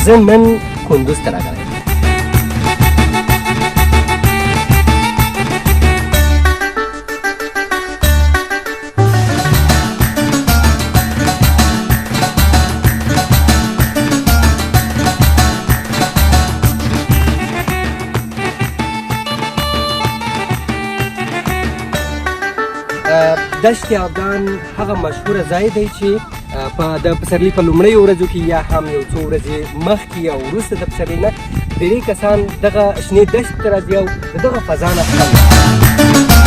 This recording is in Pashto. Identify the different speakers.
Speaker 1: زه نن کندوز ته راغلی یم. دشت یاګان هغه مشهوره ځای دی چې د پسرلي په لومړیو ورځو کې یا هم یو څو ورځې مخکې یا وروسته د پسرلي نه ډېری کسان دغه شنې دښتې ته راځي او د دغه فضا نه خوند